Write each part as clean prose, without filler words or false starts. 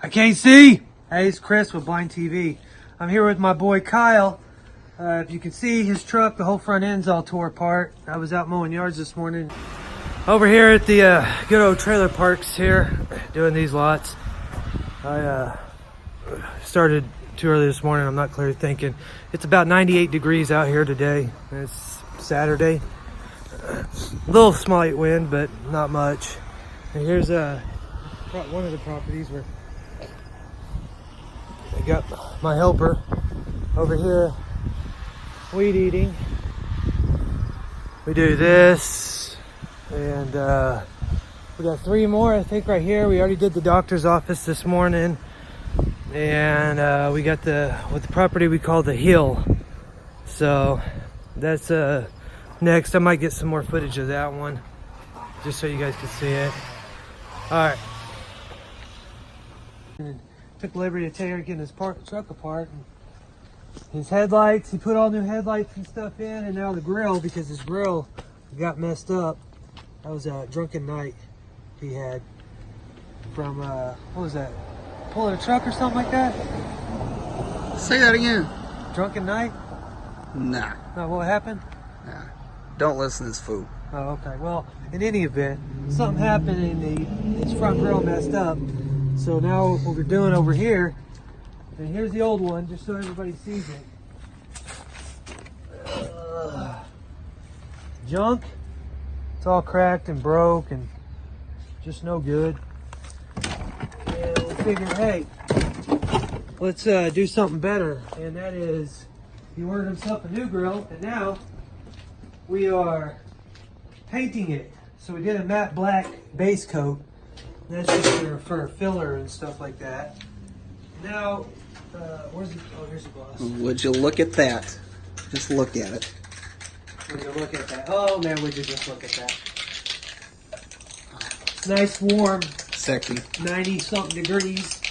I can't see. Hey, it's Chris with Blind TV. I'm here with my boy Kyle. If you can see his truck, the whole front end's all tore apart. I was out mowing yards this morning. Over here at the good old trailer parks here, doing these lots. I started too early this morning. I'm not clear thinking. It's about 98 degrees out here today. It's Saturday. A little slight wind, but not much. And here's one of the properties where I got my helper over here weed eating. We do this, and we got 3 more I think right here. We already did the doctor's office this morning, and we got the property we call the hill. So that's next. I might get some more footage of that one just so you guys can see it. All right. And took liberty to Taylor getting his truck apart. And his headlights, he put all new headlights and stuff in, and now the grill, because his grill got messed up. That was a drunken night he had from, what was that? Pulling a truck or something like that? Say that again. Drunken night? Nah. No, what happened? Nah. Don't listen to this fool. Oh, okay. Well, in any event, something happened and his front grill messed up. So now what we're doing over here, and here's the old one, just so everybody sees it. Junk. It's all cracked and broke and just no good. And we figured, hey, let's do something better. And that is, he ordered himself a new grill, and now we are painting it. So we did a matte black base coat. That's just for filler and stuff like that. Now, where's the, oh, here's the gloss. Would you look at that? Just look at it. Would you look at that? Oh man, would you just look at that? Nice, warm, Sexy. 90-something degrees.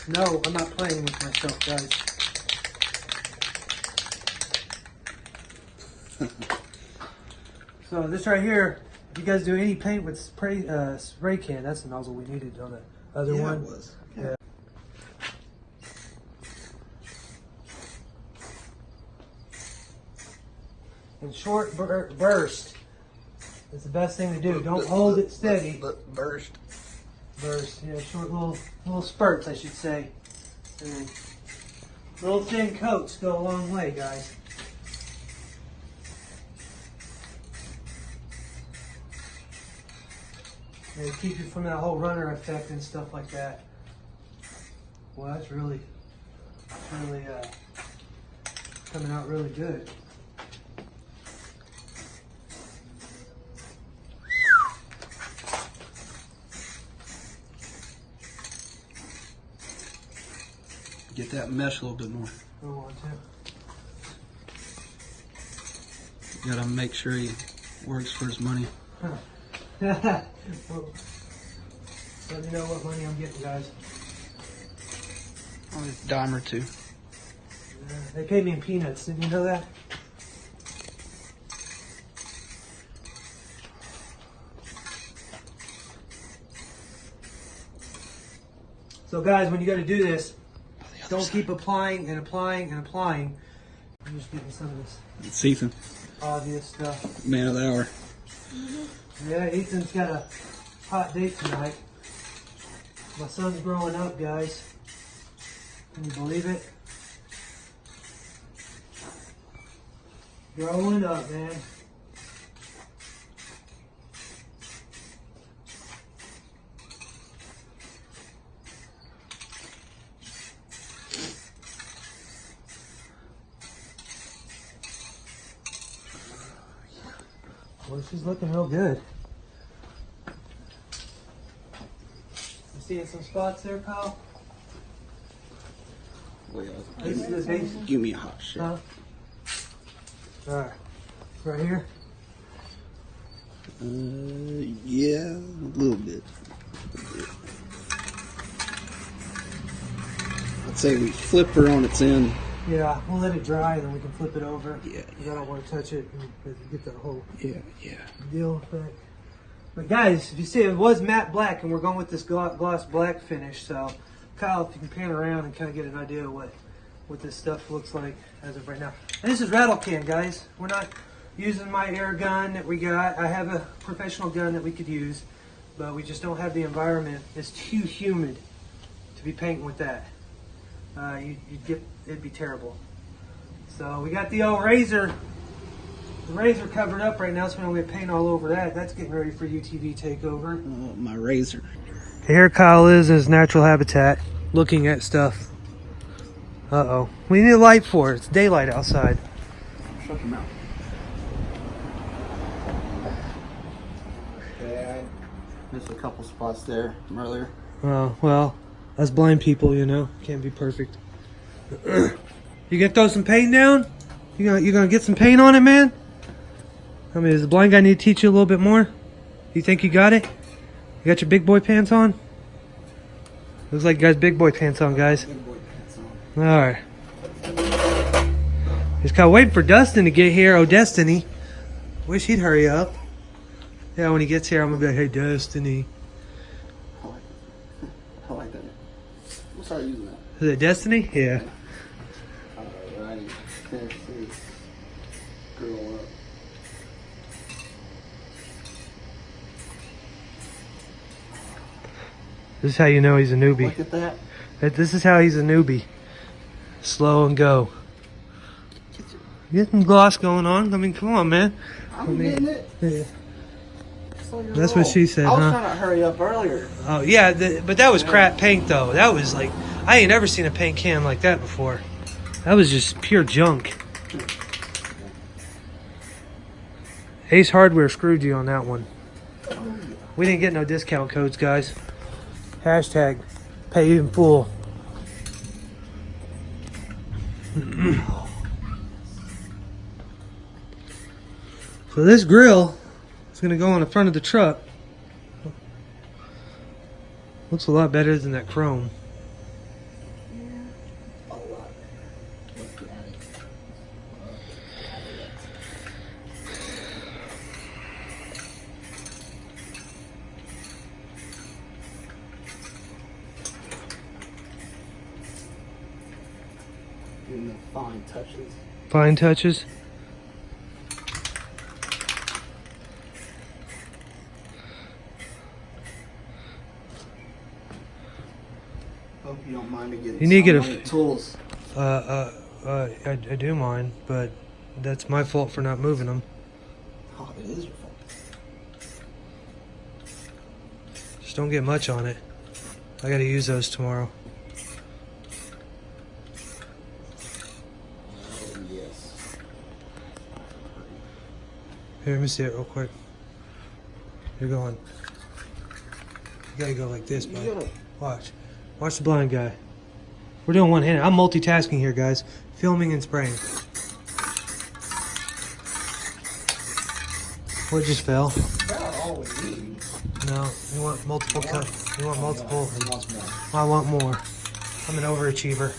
No, I'm not playing with myself, guys. So this right here, if you guys do any paint with spray can, that's the nozzle we needed on the other one. It was. Yeah. And short burst is the best thing to do. Don't hold it steady. Burst. Burst, yeah, short little spurts, I should say. And little thin coats go a long way, guys. And keep you from that whole runner effect and stuff like that. Well, that's really coming out really good. Get that mesh a little bit more. I want to. You gotta make sure he works for his money. Huh. Well, let me know what money I'm getting, guys. Only a dime or two. They pay me in peanuts. Didn't you know that? So guys, when you go to do this, don't keep applying and applying and applying. I'm just getting some of this It's Ethan. obvious stuff. Man of the hour. Yeah, Ethan's got a hot date tonight. My son's growing up, guys. Can you believe it? Growing up, man. Well, she's looking real good. You seeing some spots there, Kyle? This is the base. Give me a hot shit. Huh? Alright. Right here? Yeah, a little bit. I'd say we flip her on its end. Yeah, we'll let it dry and then we can flip it over. Yeah. Because I don't want to touch it and get that whole Yeah. deal effect. But guys, if you see, it was matte black, and we're going with this gloss black finish. So, Kyle, if you can pan around and kind of get an idea of what this stuff looks like as of right now. And this is rattle can, guys. We're not using my air gun that we got. I have a professional gun that we could use, but we just don't have the environment. It's too humid to be painting with that. It'd be terrible. So we got the old razor covered up right now, so we don't get paint all over that. That's getting ready for UTV takeover. My razor. Here Kyle is in his natural habitat, looking at stuff. Uh-oh. We need a light for it. It's daylight outside. Shut him out. Okay, I missed a couple spots there from earlier. Oh, well, us blind people, you know, can't be perfect. You gonna throw some paint down? You gonna get some paint on it, man? I mean, does the blind guy need to teach you a little bit more? You think you got it? You got your big boy pants on? Looks like you guys big boy pants on, guys. Big boy pants on. Alright. Just kind of waiting for Dustin to get here. Oh, Destiny. Wish he'd hurry up. Yeah, when he gets here, I'm gonna be like, hey, Destiny. I like that. We'll start using that. Is it Destiny? Yeah. Alrighty. Let's see. Girl up. This is how you know he's a newbie. Look at that. This is how he's a newbie. Slow and go. Get some gloss going on. I mean, come on, man. I'm getting it. Yeah. So you're That's what wrong. she said, I was huh? trying to hurry up earlier. Oh, yeah, but that was crap paint, though. That was like, I ain't ever seen a paint can like that before. That was just pure junk. Ace Hardware screwed you on that one. We didn't get no discount codes, guys. Hashtag pay in full. So this grill is going to go on the front of the truck. Looks a lot better than that chrome. A lot. Look at it. Doing the fine touches. Fine touches. Hope you don't mind me getting You need to get some of the tools. I do mind, but that's my fault for not moving them. Oh, it is your fault. Just don't get much on it. I gotta use those tomorrow. Oh, yes. Here, let me see it real quick. You're going. You gotta go like this, You bud. gotta- Watch. Watch the blind guy. We're doing one-handed. I'm multitasking here, guys. Filming and spraying. What just fell? About all we need. No, you want multiple cut. You want multiple. He wants more. I want more. I'm an overachiever.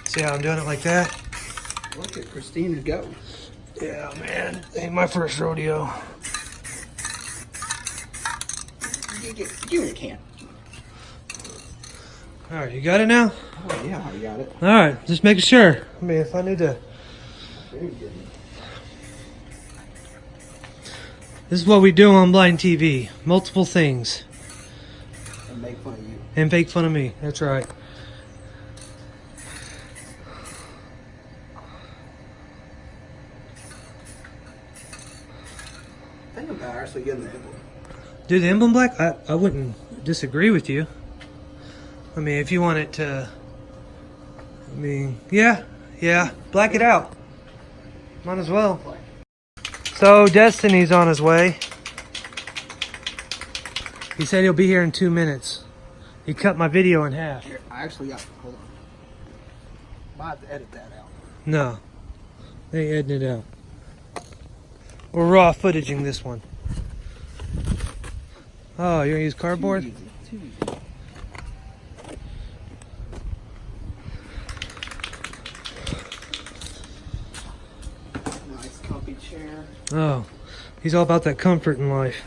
See how I'm doing it like that? Look at Christina go. Yeah, man. Ain't my first rodeo. You in a can. All right, you got it now? Oh, yeah, I got it. All right, just making sure. I mean, if I need to... Very good. This is what we do on Blind TV. Multiple things. And make fun of you. And make fun of me. That's right. Think about actually getting the emblem. Do the emblem black? I wouldn't disagree with you. I mean, if you want it to... I mean, yeah. Black it out. Might as well. So, Destiny's on his way. He said he'll be here in 2 minutes. He cut my video in half. Here, I actually got. Hold on. Might have to edit that out. No. They ain't editing it out. We're raw footaging this one. Oh, you're gonna use cardboard? Too easy. Oh, he's all about that comfort in life.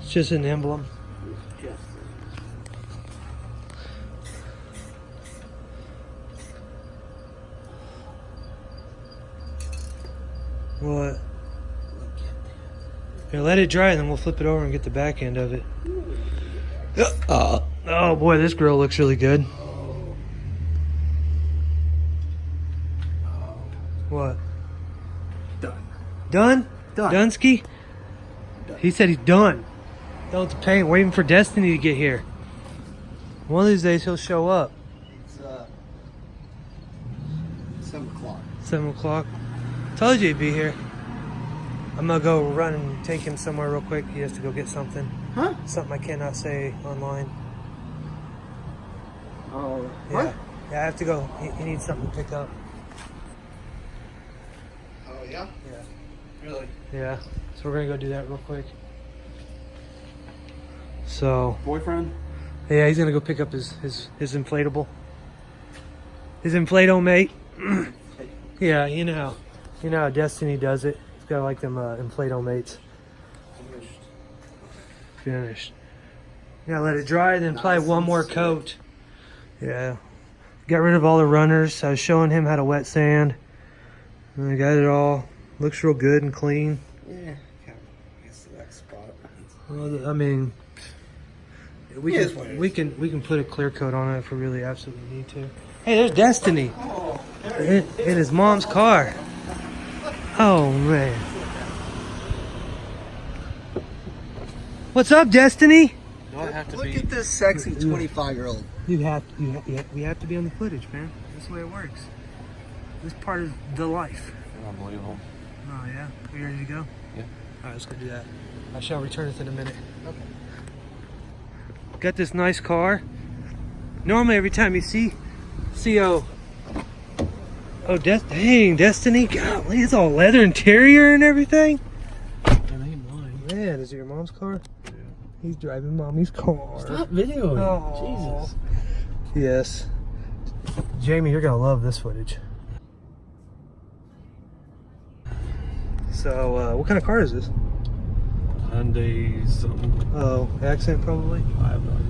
It's just an emblem. Yes. What? Here, let it dry and then we'll flip it over and get the back end of it. Oh boy, this grill looks really good. What? Done. Done? Done. Dunsky? Done. He said he's done. Done with the paint, waiting for Destiny to get here. One of these days he'll show up. It's 7 o'clock. 7 o'clock. Told you he'd be here. I'm gonna go run and take him somewhere real quick. He has to go get something. Huh? Something I cannot say online. Oh. Yeah. What? Yeah, I have to go. He needs something to pick up. Oh, yeah? Yeah. Really? Yeah. So we're gonna go do that real quick. So Boyfriend? yeah, he's gonna go pick up his inflatable. His inflato mate. Yeah, you know how Destiny does it. He's got like them inflato mates. Finished. Yeah, let it dry, then apply Nice one and more slick. coat. Yeah. Got rid of all the runners. I was showing him how to wet sand. And I got it all. Looks real good and clean. Yeah. It's the next spot. Well, I mean, we It is what it can we can put a clear coat on it if we really absolutely need to. Hey, there's Destiny in his mom's car. Oh man, what's up, Destiny? Do I have to Look at this sexy 25-year-old. We have to be on the footage, man. That's the way it works. This part of the life. Unbelievable. Oh yeah, you ready to go? Yeah. All right, let's go do that. I shall return it in a minute. Okay. Got this nice car. Normally, every time you see dang, Destiny, golly, it's all leather interior and everything. That ain't mine. Man, is it your mom's car? Yeah. He's driving mommy's car. Stop videoing. Oh. Jesus. Yes. Jamie, you're gonna love this footage. So, what kind of car is this? Hyundai something. Oh, accent probably. I have no idea.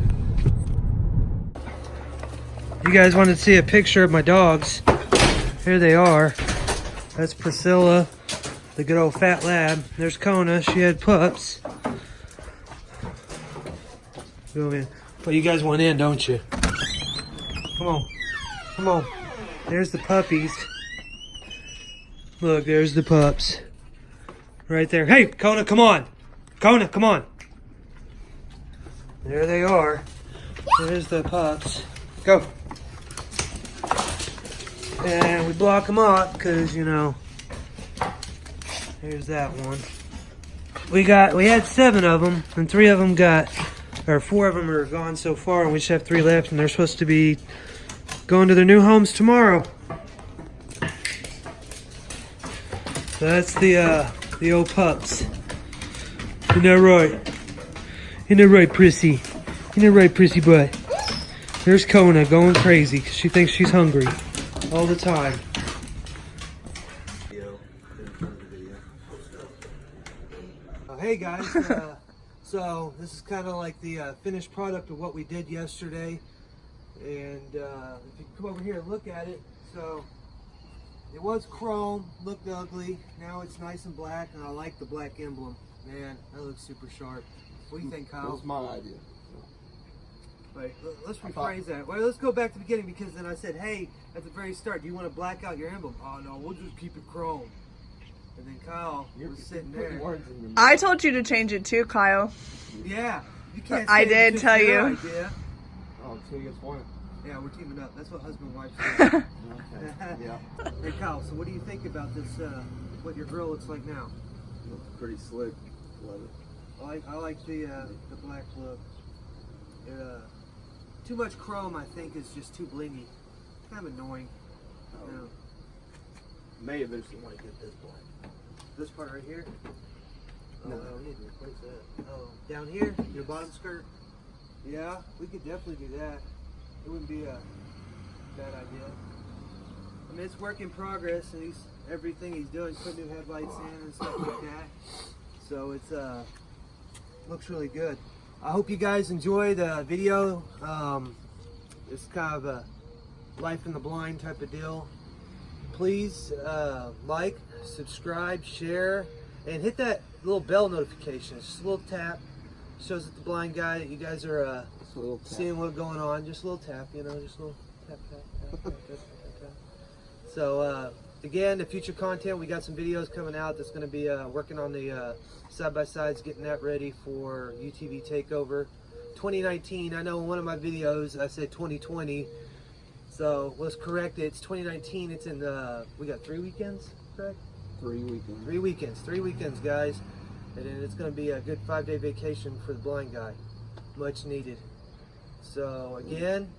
You guys wanted to see a picture of my dogs. Here they are. That's Priscilla, the good old fat lab. There's Kona. She had pups. Go in. Well, you guys want in, don't you? Come on. Come on. There's the puppies. Look, there's the pups. Right there. Hey, Kona, come on. Kona, come on. There they are. There's the pups. Go. And we block them off because, you know, here's that one. We had 7 of them, and 4 of them are gone so far, and we just have 3 left, and they're supposed to be going to their new homes tomorrow. So that's the old pups. Isn't that right? Isn't that right, Prissy? Isn't that right, Prissy boy? There's Kona going crazy because she thinks she's hungry all the time. Hey guys, so this is kind of like the finished product of what we did yesterday, and if you come over here and look at it, so it was chrome, looked ugly, now it's nice and black, and I like the black emblem. Man, that looks super sharp. What do you think, Kyle? That was my idea. Wait, let's rephrase that. Well, let's go back to the beginning, because then I said, hey, at the very start, do you want to black out your emblem? Oh no, we'll just keep it chrome. And then Kyle was sitting there. I told you to change it too, Kyle. Yeah, you can't. I say did it's tell your you. idea. Oh, 2 against 1. Yeah, we're teaming up. That's what husband and wife say. Okay. Yeah. Hey Kyle, so what do you think about this? What your grill looks like now? Looks pretty slick. Love it. I like the black look. Too much chrome, I think, is just too blingy. Kind of annoying. No. May eventually want to get this blind. This part right here? No, we need to replace that. Oh, down here? Your bottom skirt? Yeah, we could definitely do that. It wouldn't be a bad idea. I mean, it's work in progress, and everything he's doing, putting new headlights in and stuff like that. So it's looks really good. I hope you guys enjoy the video. It's kind of a life in the blind type of deal. Please like, subscribe, share, and hit that little bell notification. It's just a little tap. Shows that the blind guy that you guys are Just a little tap. seeing what's going on. Just a little tap, you know, just a little tap, tap, tap, tap, tap, tap, tap. So again, the future content, we got some videos coming out that's going to be working on the side-by-sides, getting that ready for UTV Takeover 2019. I know in one of my videos I said 2020, so let's correct it. It's 2019. It's in we got 3 weekends, correct? 3 weekends. 3 weekends. 3 weekends, guys. And then it's going to be a good 5-day vacation for the blind guy. Much needed. So again,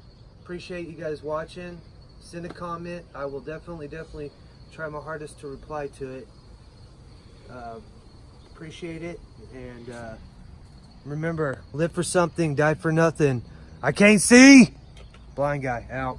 appreciate you guys watching. Send a comment. I will definitely try my hardest to reply to it. Appreciate it. And remember, live for something, die for nothing. I can't see. Blind guy out.